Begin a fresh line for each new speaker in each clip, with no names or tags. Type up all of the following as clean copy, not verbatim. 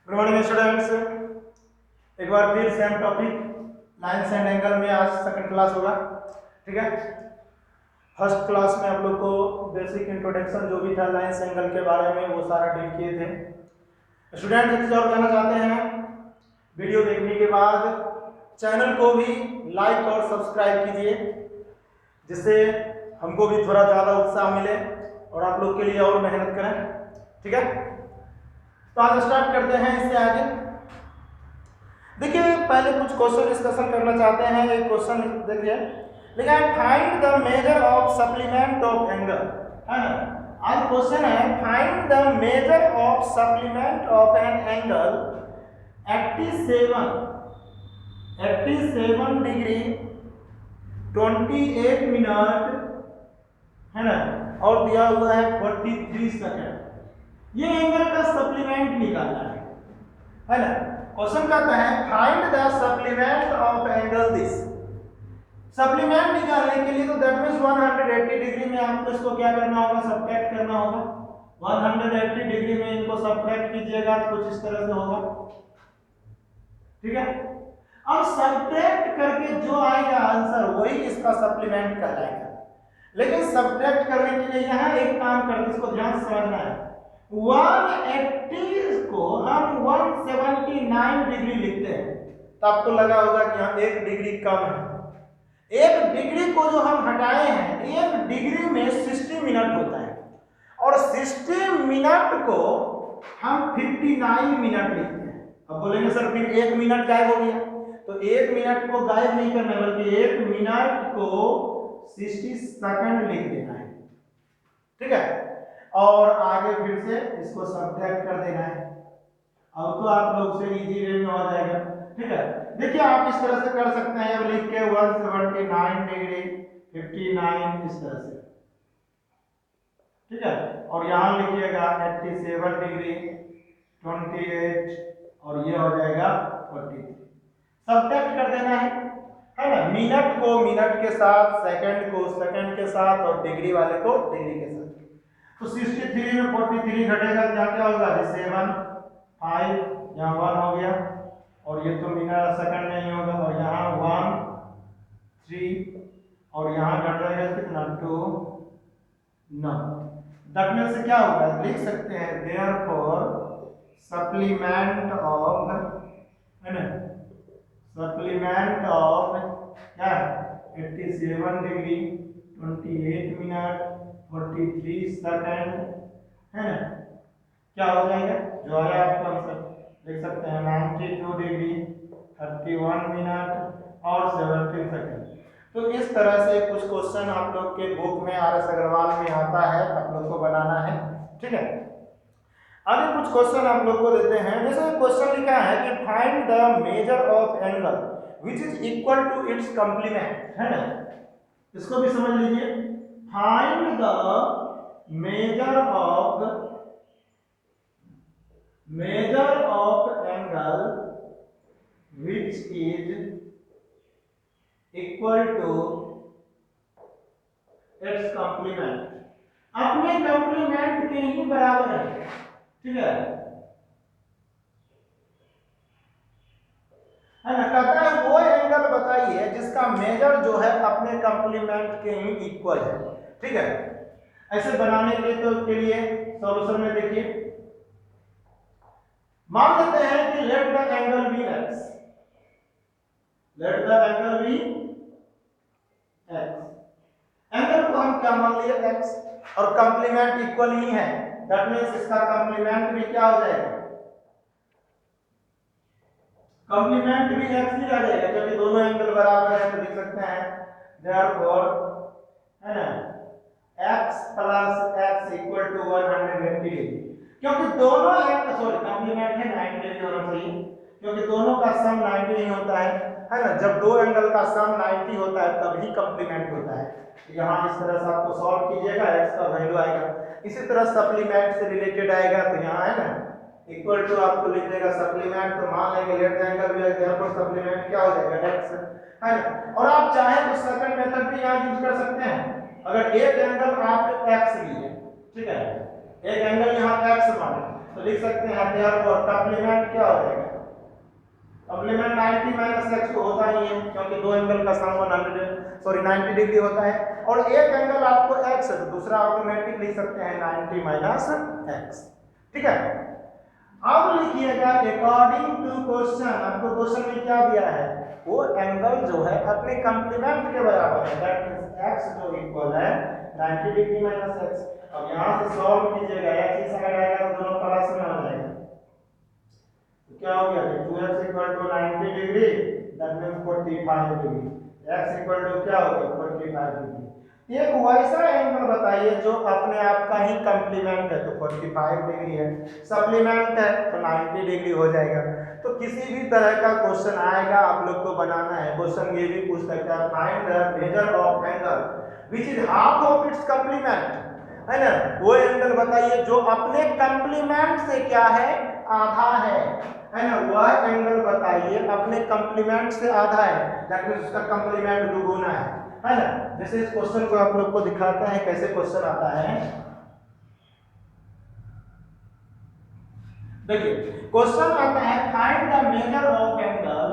Good morning students. एक बार फिर same topic lines and angle में आज सेकंड क्लास होगा। ठीक है, फर्स्ट क्लास में आप लोग को बेसिक इंट्रोडक्शन जो भी था लाइन्स एंगल के बारे में वो सारा डील किए थे। स्टूडेंट एक चीज और कहना चाहते हैं, वीडियो देखने के बाद चैनल को भी लाइक और सब्सक्राइब कीजिए, जिससे हमको भी थोड़ा ज़्यादा उत्साह मिले और आप लोग के लिए और मेहनत करें। ठीक है, तो आज स्टार्ट करते हैं इससे आगे। देखिए, पहले कुछ क्वेश्चन डिस्कशन करना चाहते हैं। एक क्वेश्चन देखिए, लिखा है find the measure of supplement of angle, है ना। आज क्वेश्चन है find the measure of supplement of an angle 87 degree 28 minute, है ना, और दिया हुआ है 43 सेकेंड। ये एंगल का सप्लीमेंट निकालना है ना। क्वेश्चन कहता है find the supplement of angle this. Supplement निकालने के लिए तो दैट मींस 180 डिग्री में आपको इसको क्या करना होगा, सब्ट्रैक्ट करना होगा। 180 डिग्री में इनको सब्ट्रैक्ट कीजिएगा तो कुछ इस तरह से होगा। ठीक है, अब सब्ट्रैक्ट करके जो आएगा आंसर वही इसका सप्लीमेंट कहलाएगा। लेकिन सब्ट्रैक्ट करने के लिए यहाँ एक काम करते, इसको ध्यान से समझना है। 180 को हम 179 डिग्री लिखते हैं, तो आपको लगा होगा कि यहाँ 1 डिग्री कम है। 1 डिग्री को जो हम हटाए हैं, 1 डिग्री में 60 मिनट होता है, और 60 मिनट को हम 59 मिनट लिखते हैं। अब बोलेंगे सर फिर 1 मिनट गायब हो गया, तो 1 मिनट को गायब नहीं करना, बल्कि 1 मिनट को 60 सेकंड लिख देना है। ठीक है, और आगे फिर से इसको सब्ट्रैक्ट कर देना है। अब तो आप लोग से इजी वे में हो जाएगा। ठीक है, देखिए आप इस तरह से कर सकते हैं, अब लिख के 179 डिग्री 59 इस तरह से। ठीक है, और यहाँ लिखिएगा 87 डिग्री 28 और ये हो जाएगा 43। सब्ट्रैक्ट कर देना है ना। मिनट को मिनट के साथ, सेकंड को सेकंड के साथ, और डिग्री वाले को डिग्री के साथ। तो 63 में 43 घटेगा तो यहाँ क्या होगा, 7 5 यहाँ 1 हो गया, और ये तो मिनट सेकंड नहीं होगा, और यहाँ 1 3 और यहाँ घट जाएगा कितना 2 9। घटने से क्या होगा, लिख सकते हैं देयरफॉर सप्लीमेंट ऑफ, है ना, सप्लीमेंट ऑफ क्या 87 डिग्री 28 मिनट 43 सेकंड, है ना, क्या हो जाएगा, जो आया आपको आंसर लिख सकते हैं 92 डिग्री 31 मिनट और 17 सेकंड। तो इस तरह से कुछ क्वेश्चन आप लोग के बुक में RS अग्रवाल में आता है, आप लोग को बनाना है। ठीक है, आगे कुछ क्वेश्चन आप लोग को देते हैं। जैसे क्वेश्चन लिखा है कि find the measure of angle which is equal to its complement, है ना। इसको भी समझ लीजिए, find the measure of angle which is equal to its complement. अपने कंप्लीमेंट के ही बराबर है। ठीक है ना, कहता है वो एंगल बताइए जिसका मेजर जो है अपने कंप्लीमेंट के ही इक्वल है। ठीक है, ऐसे बनाने के लिए सॉल्यूशन में देखिए, मान लेते हैं कि let the angle be x, let the angle be x। Angle को हम क्या मान लिए x, और कंप्लीमेंट इक्वल ही है, दैट मींस इसका कंप्लीमेंट भी क्या हो जाएगा, कंप्लीमेंट भी x ही आ जाएगा, क्योंकि दोनों एंगल बराबर है। तो लिख सकते हैं देयरफॉर, है ना, x plus x equal to 180 degree, क्योंकि दोनों एंगल सॉरी कंप्लीमेंट है 90 डिग्री होना चाहिए, क्योंकि दोनों का सम 90 नहीं होता है ना। जब दो एंगल का सम 90 होता है तभी कंप्लीमेंट होता है। यहाँ इस तरह से आपको सॉल्व कीजिएगा, x का वैल्यू आएगा। इसी तरह सप्लीमेंट से रिलेटेड आएगा, तो यहाँ है ना इक्वल टू आपको लिख देगा सप्लीमेंट, तो मान लेंगे लेट द एंगल भी है, पर सप्लीमेंट क्या हो जाएगा x, है ना। और आप चाहे तो सेकंड मेथड भी यहाँ यूज कर सकते हैं। अगर एक एंगल आप x लिए, ठीक है, एक एंगल यहाँ x माने, तो लिख सकते हैं देयरफॉर कॉम्प्लीमेंट क्या हो जाएगा, कॉम्प्लीमेंट 90 माइनस एक्स तो होता ही है क्योंकि दो एंगल का सम 90 डिग्री होता है और एक एंगल आपको एक्स है तो दूसरा ऑटोमेटिक लिख सकते हैं 90 माइनस एक्स। ठीक है, अब लिखिएगा अकॉर्डिंग टू क्वेश्चन, आपको क्वेश्चन में क्या दिया है, वो एंगल जो है अपने कंप्लीमेंट के बराबर है, दैट मींस x जो इक्वल है 90 डिग्री माइनस x। अब यहां से सॉल्व कीजिएगा, x इस साइड आएगा तो दोनों प्लस में हो जाएगा, तो क्या हो गया 2x equal to 90 degree that means 45 degree, x equal to क्या हो गया 45 डिग्री। एक वैसा एंगल बताइए जो अपने आप का ही कंप्लीमेंट है, तो 45 डिग्री है, सप्लीमेंट है तो 90 डिग्री हो जाएगा। तो किसी भी तरह का क्वेश्चन आएगा आप लोग को बनाना है, क्वेश्चन ये भी पूछ सकता है find the measure of angle which is half of its complement, है ना, वो एंगल बताइए जो अपने कंप्लीमेंट से क्या है आधा है ना, वह एंगल बताइए अपने कंप्लीमेंट से आधा है, दैट मींस उसका कंप्लीमेंट दुगुना है ना। जैसे इस क्वेश्चन को आप लोग को दिखाते हैं कैसे क्वेश्चन आता है, देखिए क्वेश्चन आता है find the measure of angle,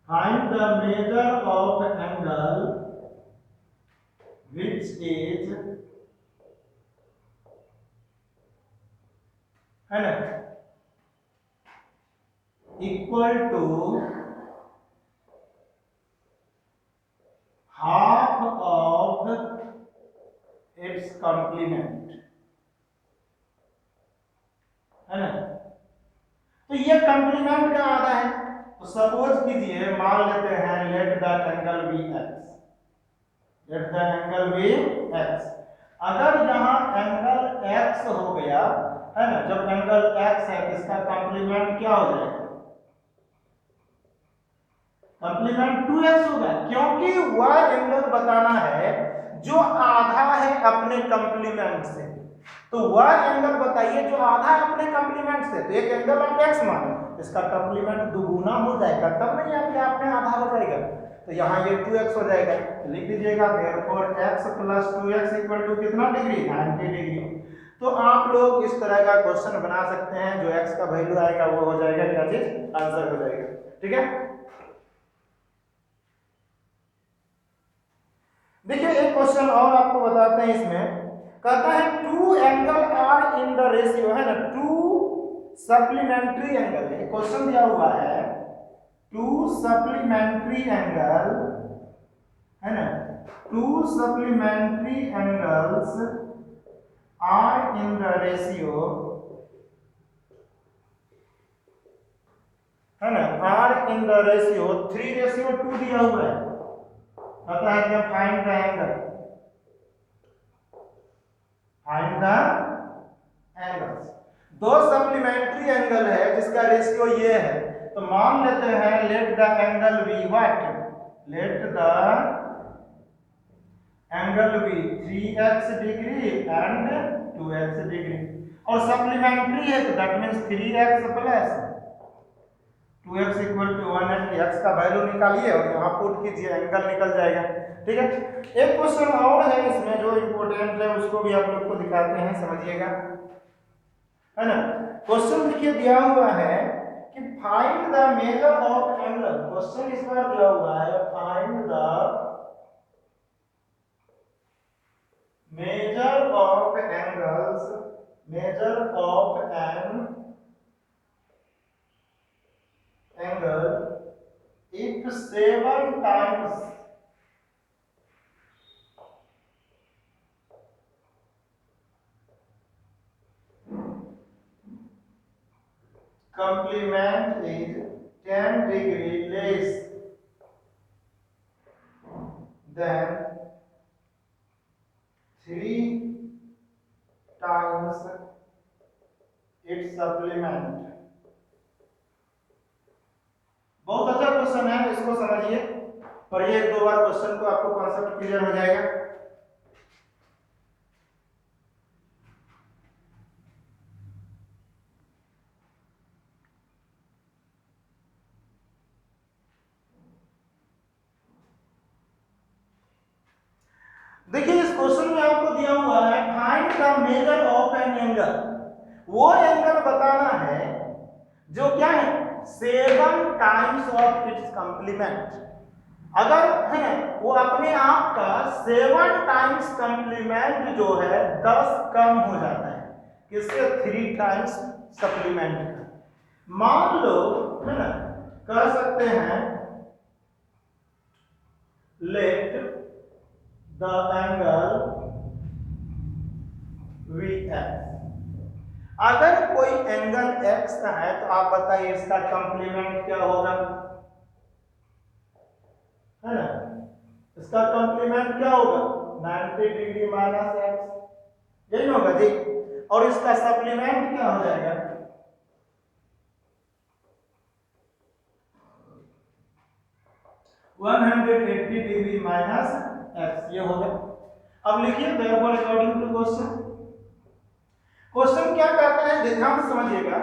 find the measure of angle which is, है ना, equal to half of its complement, है ना। तो ये कंप्लीमेंट का आधा है, तो सपोज कीजिए मान लेते हैं let the angle be X, let the angle be X. अगर यहाँ एंगल एक्स हो गया है ना, जब एंगल एक्स है इसका कंप्लीमेंट क्या हो जाएगा, कंप्लीमेंट 2x होगा, क्योंकि वह एंगल बताना है जो आधा है अपने कंप्लीमेंट से, तो वह एंगल बताइए जो आधा है अपने कंप्लीमेंट से। तो एक एंगल आप x मानो, इसका कंप्लीमेंट दुगुना हो जाएगा तब नहीं आपके आप में आधा हो जाएगा, तो यहाँ ये 2x हो जाएगा, तो लिख दीजिएगा therefore x + 2x equal to कितना डिग्री 90 डिग्री। तो आप लोग इस तरह का क्वेश्चन बना सकते हैं, जो x का वैल्यू आएगा वो हो जाएगा क्या चीज, आंसर हो जाएगा। ठीक है, देखिए एक क्वेश्चन और आपको बताते हैं, इसमें कहता है two angle are in the ratio, है ना, टू सप्लीमेंट्री एंगल, ये क्वेश्चन दिया हुआ है, टू सप्लीमेंट्री एंगल, है ना, two supplementary angles are in the ratio, है ना, आर इन द रेशियो 3:2 दिया हुआ है, कहता है कि find the angle, find the angles. दो सप्लीमेंट्री एंगल है जिसका रेशियो ये है, तो मान लेते हैं let the angle be what, let the angle be 3x degree and 2x degree, और सप्लीमेंट्री है तो that means 3x + 2x equal to 1 है, x का वैल्यू निकालिए और यहाँ पुट कीजिए, एंगल निकल जाएगा। ठीक है, एक क्वेश्चन और है इसमें जो इंपॉर्टेंट है, उसको भी आप लोग को दिखाते हैं, समझिएगा, है ना। क्वेश्चन देखिए दिया हुआ है कि find the measure of angle, question इस बार दिया हुआ है find the measure of angles, measure of an angle if 7 times complement is 10 degree less than 3 times its supplement। बहुत अच्छा क्वेश्चन है, इसको समझिए, पढ़िए एक दो बार क्वेश्चन को, आपको कॉन्सेप्ट क्लियर हो जाएगा। देखिए इस क्वेश्चन में आपको दिया हुआ है find the measure of an angle. वो एंगल बताना है जो क्या है 7 टाइम्स ऑफ इट्स कंप्लीमेंट। अगर है ना वो अपने आप का 7 टाइम्स कंप्लीमेंट जो है 10 कम हो जाता है किससे 3 टाइम्स सप्लीमेंट का। मान लो है ना कह सकते हैं let the angle be X. अगर कोई एंगल एक्स का है तो आप बताइए इसका कंप्लीमेंट क्या होगा, है ना। इसका कंप्लीमेंट क्या होगा 90 डिग्री माइनस एक्स, यही होगा जी। और इसका सप्लीमेंट क्या हो जाएगा 180 डिग्री माइनस एक्स, ये होगा। अब लिखिए therefore according to question. Question क्या कहता है ध्यान से समझिएगा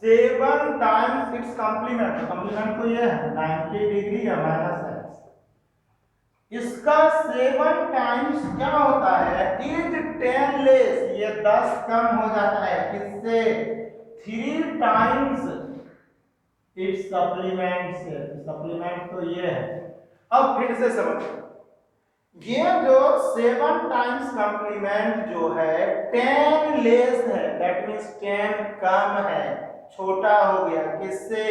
7 टाइम्स इट्स कंप्लीमेंट। कंप्लीमेंट तो ये है 90 डिग्री या माइनस एक्स। इसका 7 टाइम्स क्या होता है इज 10 लेस, ये 10 कम हो जाता है किससे 3 टाइम्स इट्स सप्लीमेंट से। सप्लीमेंट तो ये है। अब फिर से समझो ये जो 7 टाइम्स कंप्लीमेंट जो है 10 लेस है, दैट मींस 10 कम है, छोटा हो गया किससे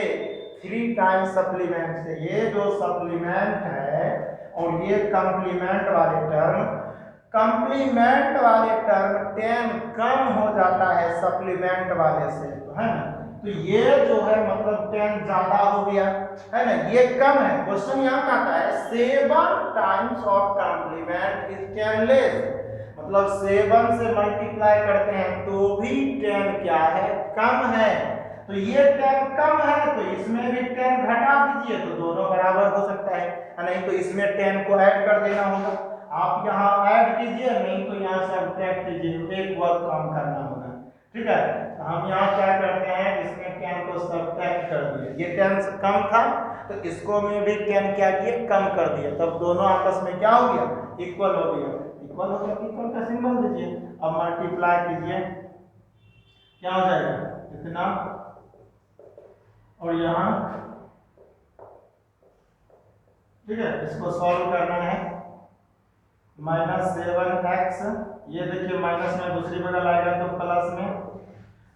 3 टाइम्स सप्लीमेंट से। ये जो सप्लीमेंट है और ये कंप्लीमेंट वाले टर्म, कंप्लीमेंट वाले टर्म 10 कम हो जाता है सप्लीमेंट वाले से, तो है ना। तो ये जो है मतलब 10 ज्यादा हो गया, है ना, ये कम है। क्वेश्चन यहाँ कहता है 7 times of complement is 10 less, मतलब 7 से मल्टीप्लाई करते हैं तो भी 10 क्या है कम है। तो ये 10 कम है तो इसमें भी 10 घटा दीजिए तो दोनों बराबर हो सकता है, नहीं तो इसमें 10 को ऐड कर देना होगा। आप यहाँ ऐड कीजिए नहीं तो यहाँ सब्ट्रैक्ट कीजिए, एक वर्क काम करना होगा, ठीक है। तो हम यहाँ क्या करते हैं इसमें 10 को सब्ट्रैक्ट कर दिए, ये 10 से कम था तो इसको में भी 10 क्या किए कम कर दिए, तब दोनों आपस में क्या हो गया इक्वल हो गया। इक्वल हो गया, इक्वल का सिंबल दीजिए। अब मल्टीप्लाई कीजिए क्या हो जाएगा इतना, और यहाँ ठीक है इसको सॉल्व करना है -7x, ये देखिए माइनस में दूसरी बगल आएगा तो प्लस में,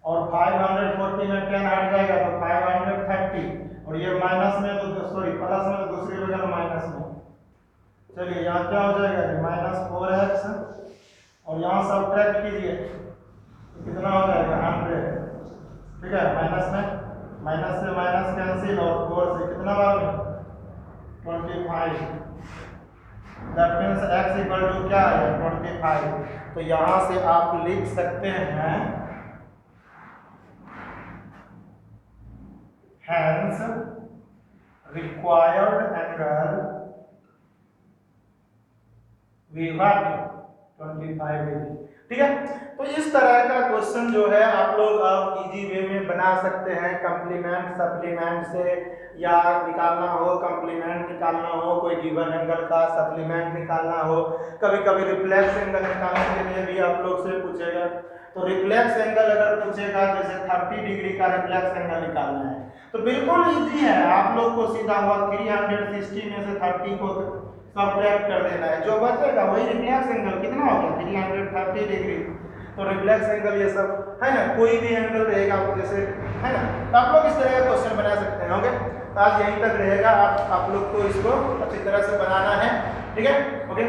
और 540 में 10 हट जाएगा तो 530, और ये माइनस में तो सॉरी प्लस में तो दूसरी बगल माइनस में। चलिए यहाँ क्या हो जाएगा -4x, और यहाँ सब्ट्रैक्ट कीजिए तो कितना हो जाएगा 100, ठीक है। माइनस में माइनस से माइनस कैंसिल, और 4 से कितना बार में 25, that means x equal to क्या है 25। तो यहाँ से आप लिख सकते हैं hence required angle V1 25 degree, ठीक है। तो इस तरह का क्वेश्चन जो है आप लोग अब इजी वे में बना सकते हैं कंप्लीमेंट सप्लीमेंट से, या निकालना हो कंप्लीमेंट निकालना हो, कोई गिवन एंगल का सप्लीमेंट निकालना हो, कभी कभी रिफ्लेक्स एंगल निकालने के लिए भी आप लोग से पूछेगा। तो रिफ्लेक्स एंगल अगर पूछेगा जैसे 30 डिग्री का रिफ्लेक्स एंगल निकालना है तो बिल्कुल इजी है, आप लोग को सीधा हुआ 360 में से 30 को सब्ट्रैक्ट कर देना है, जो बचेगा वही रिफ्लेक्स एंगल कितना हो गया 330 डिग्री। तो रिफ्लेक्स एंगल ये सब है ना, कोई भी एंगल रहेगा जैसे है ना, तो आप लोग इस तरह का क्वेश्चन बना सकते हैं। ओके, तो आज यहीं तक रहेगा, आप लोग को इसको अच्छी तरह से बनाना है, ठीक है। ओके।